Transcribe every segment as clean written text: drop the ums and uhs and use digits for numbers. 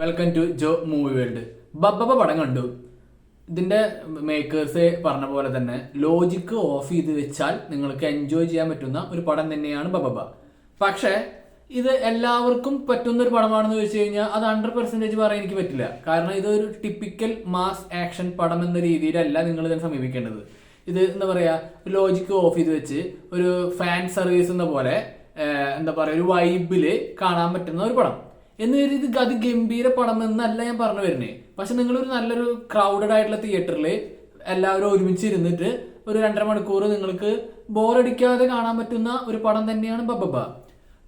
Welcome to Jo movie world. ബബ്ബ പടം കണ്ടു. ഇതിന്റെ മേക്കേഴ്സ് പറഞ്ഞ പോലെ തന്നെ ലോജിക്ക് ഓഫ് ചെയ്ത് വെച്ചാൽ നിങ്ങൾക്ക് എൻജോയ് ചെയ്യാൻ പറ്റുന്ന ഒരു പടം തന്നെയാണ് ബബ്ബ. പക്ഷേ ഇത് എല്ലാവർക്കും പറ്റുന്ന ഒരു പടമാണെന്ന് ചോദിച്ചു കഴിഞ്ഞാൽ അത് 100% പറയാൻ എനിക്ക് പറ്റില്ല. കാരണം ഇതൊരു ടിപ്പിക്കൽ മാസ് ആക്ഷൻ പടം എന്ന രീതിയിലല്ല നിങ്ങൾ ഇതിനെ സമീപിക്കേണ്ടത്. ഇത് എന്താ പറയാ, ലോജിക്ക് ഓഫ് ചെയ്ത് വെച്ച് ഒരു ഫാൻ സർവീസ് എന്ന പോലെ എന്താ പറയാ ഒരു വൈബില് കാണാൻ പറ്റുന്ന ഒരു പടം എന്ന് കരുതി ഇത് അതിഗംഭീര പടം എന്നല്ല ഞാൻ പറഞ്ഞു വരുന്നേ. പക്ഷെ നിങ്ങളൊരു നല്ലൊരു ക്രൗഡഡ് ആയിട്ടുള്ള തിയേറ്ററിൽ എല്ലാവരും ഒരുമിച്ച് ഇരുന്നിട്ട് ഒരു 2.5 മണിക്കൂർ നിങ്ങൾക്ക് ബോറടിക്കാതെ കാണാൻ പറ്റുന്ന ഒരു പടം തന്നെയാണ് ബബ്ബ.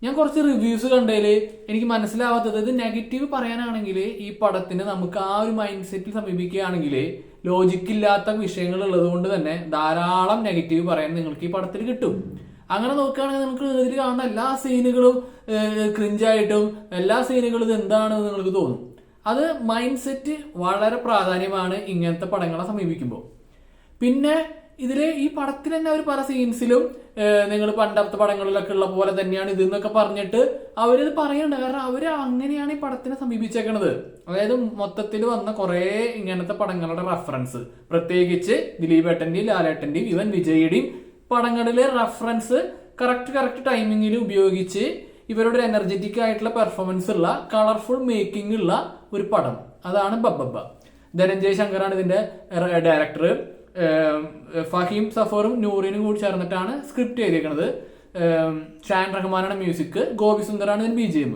ഞാൻ കുറച്ച് റിവ്യൂസ് കണ്ടതിൽ എനിക്ക് മനസ്സിലാവാത്തത്, ഇത് നെഗറ്റീവ് പറയാനാണെങ്കിൽ ഈ പടത്തിന് നമുക്ക് ആ ഒരു മൈൻഡ് സെറ്റിൽ സമീപിക്കുകയാണെങ്കിൽ ലോജിക്കില്ലാത്ത വിഷയങ്ങൾ ഉള്ളത് കൊണ്ട് തന്നെ ധാരാളം നെഗറ്റീവ് പറയാൻ നിങ്ങൾക്ക് ഈ പടത്തിൽ കിട്ടും. അങ്ങനെ നോക്കുകയാണെങ്കിൽ നമുക്ക് ഇതിൽ കാണുന്ന എല്ലാ സീനുകളും ക്രിഞ്ചായിട്ടും എല്ലാ സീനുകളും ഇത് എന്താണെന്ന് നിങ്ങൾക്ക് തോന്നും. അത് മൈൻഡ് സെറ്റ് വളരെ പ്രാധാന്യമാണ് ഇങ്ങനത്തെ പടങ്ങളെ സമീപിക്കുമ്പോൾ. പിന്നെ ഇതില് ഈ പടത്തിൽ തന്നെ അവർ പല സീൻസിലും നിങ്ങൾ പണ്ടത്തെ പടങ്ങളിലൊക്കെ ഉള്ള പോലെ തന്നെയാണ് ഇതെന്നൊക്കെ പറഞ്ഞിട്ട് അവരിത് പറയണ്ട. കാരണം അവര് അങ്ങനെയാണ് ഈ പടത്തിനെ സമീപിച്ചേക്കണത്. അതായത് മൊത്തത്തിൽ വന്ന കുറെ ഇങ്ങനത്തെ പടങ്ങളുടെ റെഫറൻസ്, പ്രത്യേകിച്ച് ദിലീപ് ഏട്ടന്റെയും ലാലേട്ടന്റെയും ഇവൻ വിജയുടെയും പടങ്ങളിലെ റെഫറൻസ് കറക്റ്റ് ടൈമിങ്ങിൽ ഉപയോഗിച്ച് ഇവരുടെ എനർജറ്റിക് ആയിട്ടുള്ള പെർഫോമൻസ് ഉള്ള കളർഫുൾ മേക്കിംഗ് ഉള്ള ഒരു പടം, അതാണ് ബബ്ബ. ധനഞ്ജയ് ശങ്കറാണ് ഇതിന്റെ ഡയറക്ടർ. ഫഹീം സഫറും നൂറിനും കൂടി ചേർന്നിട്ടാണ് സ്ക്രിപ്റ്റ് ചെയ്തേക്കുന്നത്. ഷാൻ റഹ്മാനാണ് മ്യൂസിക്, ഗോപി സുന്ദറാണ് ഇതിന് BGM.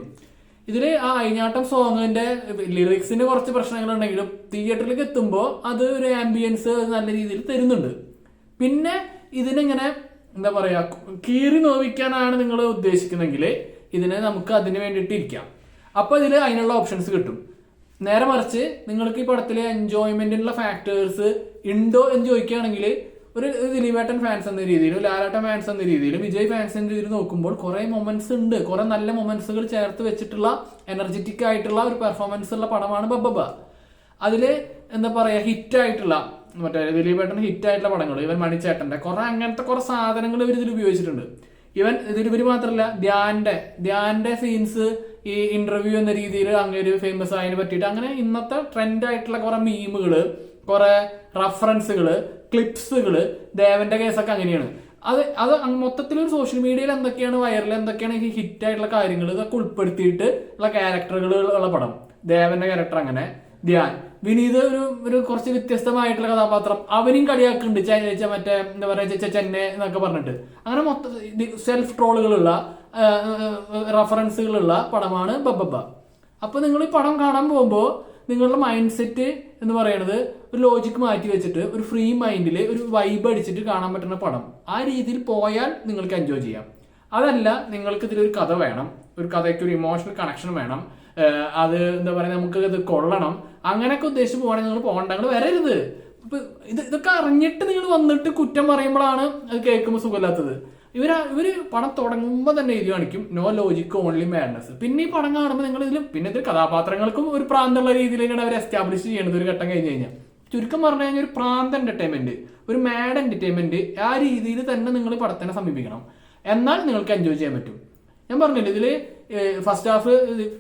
ഇതില് ആ അയിഞ്ഞാട്ടം സോങ്ങിന്റെ ലിറിക്സിന് കുറച്ച് പ്രശ്നങ്ങളുണ്ടെങ്കിലും തിയേറ്ററിലേക്ക് എത്തുമ്പോൾ അത് ഒരു ആംബിയൻസ് നല്ല രീതിയിൽ തരുന്നുണ്ട്. പിന്നെ ഇതിനെങ്ങനെ എന്താ പറയാ കീറി നോവിക്കാനാണ് നിങ്ങൾ ഉദ്ദേശിക്കുന്നെങ്കിൽ ഇതിനെ നമുക്ക് അതിന് വേണ്ടിയിട്ട് ഇരിക്കാം. അപ്പൊ ഇതിൽ അതിനുള്ള ഓപ്ഷൻസ് കിട്ടും. നേരെ മറിച്ച് നിങ്ങൾക്ക് ഈ പടത്തിലെ എൻജോയ്മെന്റിനുള്ള ഫാക്ടേഴ്സ് ഉണ്ടോ എന്ന് ചോദിക്കുകയാണെങ്കിൽ ഒരു ദിലീപേട്ടൻ ഫാൻസ് എന്ന രീതിയിലും ലാലേട്ടൻ ഫാൻസ് എന്ന രീതിയിലും വിജയ് ഫാൻസ് എന്ന രീതിയിൽ നോക്കുമ്പോൾ കുറെ മൊമെന്റ്സ് ഉണ്ട്. കുറെ നല്ല മൊമെന്റ്സുകൾ ചേർത്ത് വെച്ചിട്ടുള്ള എനർജറ്റിക് ആയിട്ടുള്ള ഒരു പെർഫോമൻസ് ഉള്ള പടമാണ് ബബ്ബ. അതില് എന്താ പറയാ ഹിറ്റായിട്ടുള്ള മറ്റേ ദിലീപേട്ടൻ ഹിറ്റായിട്ടുള്ള പടങ്ങൾ, ഇവൻ മണിച്ചേട്ടന്റെ അങ്ങനത്തെ കുറെ സാധനങ്ങൾ ഇവർ ഇതിൽ ഉപയോഗിച്ചിട്ടുണ്ട്. ഇതിലിവര് മാത്രമല്ല, ധ്യാന്റെ സീൻസ് ഈ ഇന്റർവ്യൂ എന്ന രീതിയിൽ അങ്ങനെ ഫേമസ് ആയതിനെ പറ്റിയിട്ട് അങ്ങനെ ഇന്നത്തെ ട്രെൻഡ് ആയിട്ടുള്ള കുറെ മീമുകള്, കുറെ റഫറൻസുകള്, ക്ലിപ്സുകള്, ദേവന്റെ കേസൊക്കെ അങ്ങനെയാണ്. അത് മൊത്തത്തിൽ ഒരു സോഷ്യൽ മീഡിയയിൽ എന്തൊക്കെയാണ് വൈറൽ, എന്തൊക്കെയാണ് ഈ ഹിറ്റ് ആയിട്ടുള്ള കാര്യങ്ങൾ ഇതൊക്കെ ഉൾപ്പെടുത്തിയിട്ട് ഉള്ള ക്യാരക്ടറുകൾ ഉള്ള പടം. ദേവന്റെ ക്യാരക്ടർ അങ്ങനെ, ധ്യാൻ, വിനീത് ഒരു കുറച്ച് വ്യത്യസ്തമായിട്ടുള്ള കഥാപാത്രം, അവനും കളിയാക്കുന്നുണ്ട് മറ്റേ എന്താ പറയാ ചെന്നൈ എന്നൊക്കെ പറഞ്ഞിട്ട്. അങ്ങനെ മൊത്തം സെൽഫ് ട്രോളുകളുള്ള റെഫറൻസുകളുള്ള പടമാണ് ബബ്ബ. അപ്പൊ നിങ്ങൾ ഈ പടം കാണാൻ പോകുമ്പോൾ നിങ്ങളുടെ മൈൻഡ് സെറ്റ് എന്ന് പറയുന്നത് ഒരു ലോജിക്ക് മാറ്റി വെച്ചിട്ട് ഒരു ഫ്രീ മൈൻഡിൽ ഒരു വൈബ് അടിച്ചിട്ട് കാണാൻ പറ്റുന്ന പടം. ആ രീതിയിൽ പോയാൽ നിങ്ങൾക്ക് എൻജോയ് ചെയ്യാം. അതല്ല, നിങ്ങൾക്ക് ഇതിലൊരു കഥ വേണം, ഒരു കഥയ്ക്ക് ഒരു ഇമോഷണൽ കണക്ഷൻ വേണം, അത് എന്താ പറയുക നമുക്ക് ഇത് കൊള്ളണം, അങ്ങനെയൊക്കെ ഉദ്ദേശിച്ച് പോകണമെങ്കിൽ നിങ്ങൾ പോകണ്ട, നിങ്ങൾ വരരുത്. ഇതൊക്കെ അറിഞ്ഞിട്ട് നിങ്ങൾ വന്നിട്ട് കുറ്റം പറയുമ്പോഴാണ് അത് കേൾക്കുമ്പോൾ സുഖമില്ലാത്തത്. ഇവര് പടം തുടങ്ങുമ്പോൾ തന്നെ എഴുതി കാണിക്കും നോ ലോജിക്ക് ഓൺലി മാഡ്നസ്. പിന്നെ ഈ പടം കാണുമ്പോൾ നിങ്ങൾ പിന്നെ ഇതിൽ കഥാപാത്രങ്ങൾക്കും ഒരു പ്രാന്തുള്ള രീതിയിലാണ് അവർ എസ്റ്റാബ്ലിഷ് ചെയ്യണത്. ഒരു ഘട്ടം കഴിഞ്ഞ് കഴിഞ്ഞാൽ ചുരുക്കം പറഞ്ഞു കഴിഞ്ഞാൽ ഒരു പ്രാന്ത് എന്റർടൈൻമെന്റ്, ഒരു മാഡ് എന്റർടൈൻമെന്റ്, ആ രീതിയിൽ തന്നെ നിങ്ങൾ പടത്തിനെ സമീപിക്കണം. എന്നാൽ നിങ്ങൾക്ക് എൻജോയ് ചെയ്യാൻ പറ്റും. ഞാൻ പറഞ്ഞില്ല, ഇതില് first half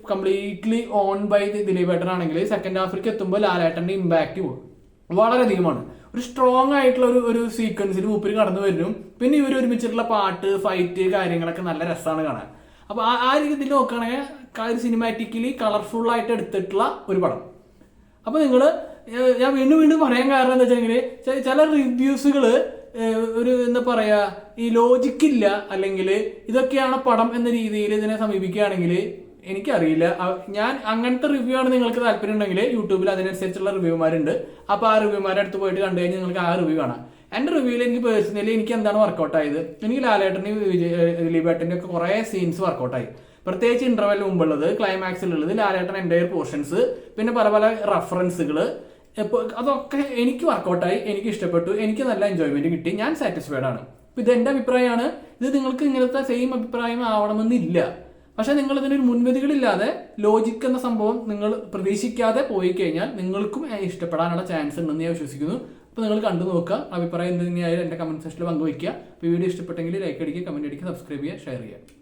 completely own by ദിലീപേട്ടൻ ആണെങ്കിൽ സെക്കൻഡ് ഹാഫിലേക്ക് എത്തുമ്പോൾ ലാലേട്ടന്റെ ഇമ്പാക്ട് വളരെയധികമാണ്. ഒരു സ്ട്രോങ് ആയിട്ടുള്ള ഒരു സീക്വൻസിൽ മൂപ്പര് കടന്നു വരും. പിന്നെ ഇവർ ഒരുമിച്ചിട്ടുള്ള പാട്ട്, ഫൈറ്റ്, കാര്യങ്ങളൊക്കെ നല്ല രസമാണ് കാണാൻ. അപ്പൊ ആ രീതിയിൽ നോക്കുകയാണെങ്കിൽ സിനിമാറ്റിക്കലി കളർഫുൾ ആയിട്ട് എടുത്തിട്ടുള്ള ഒരു പടം. അപ്പൊ ഞാൻ വീണ്ടും പറയാൻ കാരണം എന്താ വെച്ചാൽ ചില റിവ്യൂസുകള് ഒരു എന്താ പറയാ ഈ ലോജിക്കില്ല, അല്ലെങ്കിൽ ഇതൊക്കെയാണ് പടം എന്ന രീതിയിൽ ഇതിനെ സമീപിക്കുകയാണെങ്കിൽ എനിക്കറിയില്ല. ഞാൻ അങ്ങനത്തെ റിവ്യൂ ആണ് നിങ്ങൾക്ക് താല്പര്യം ഉണ്ടെങ്കിൽ യൂട്യൂബിൽ അതിനനുസരിച്ചുള്ള റിവ്യൂമാരുണ്ട്. അപ്പൊ ആ റിവ്യൂമാരുടെ അടുത്ത് പോയിട്ട് കണ്ടു കഴിഞ്ഞാൽ നിങ്ങൾക്ക് ആ റിവ്യൂ കാണാം. എന്റെ റിവ്യൂവിൽ എനിക്ക് പേഴ്സണലി എനിക്ക് എന്താണ് വർക്കൗട്ട് ആയത്, എനിക്ക് ലാലേട്ടന്റെയും ദിലീപേട്ടന്റെ ഒക്കെ കുറെ സീൻസ് വർക്കൗട്ടായി. പ്രത്യേകിച്ച് ഇന്റർവെൽ മുമ്പുള്ളത്, ക്ലൈമാക്സിലുള്ളത്, ലാലേട്ടൻ എൻ്റയർ പോർഷൻസ്, പിന്നെ പല റെഫറൻസുകള്, അതൊക്കെ എനിക്ക് വർക്കൗട്ടായി, എനിക്ക് ഇഷ്ടപ്പെട്ടു, എനിക്ക് നല്ല എൻജോയ്മെന്റ് കിട്ടി, ഞാൻ സാറ്റിസ്ഫൈഡ് ആണ്. അപ്പൊ ഇത് എന്റെ അഭിപ്രായമാണ്. ഇത് നിങ്ങൾക്ക് ഇങ്ങനത്തെ സെയിം അഭിപ്രായം ആവണമെന്നില്ല. പക്ഷെ നിങ്ങൾ ഇതിനൊരു മുൻവിധികളില്ലാതെ ലോജിക് എന്ന സംഭവം നിങ്ങൾ പ്രതീക്ഷിക്കാതെ പോയി കഴിഞ്ഞാൽ നിങ്ങൾക്കും ഇഷ്ടപ്പെടാനുള്ള ചാൻസ് ഉണ്ടെന്ന് ഞാൻ വിശ്വസിക്കുന്നു. അപ്പൊ നിങ്ങൾ കണ്ടു നോക്കുക, അഭിപ്രായം എന്ത് തന്നെയായാലും എന്റെ കമന്റ് സെക്ഷനിൽ പങ്കുവയ്ക്കുക. വീഡിയോ ഇഷ്ടപ്പെട്ടെങ്കിൽ ലൈക്ക് അടിക്കുക, കമന്റ് അടിക്കുക, സബ്സ്ക്രൈബ് ചെയ്യുക, ഷെയർ ചെയ്യുക.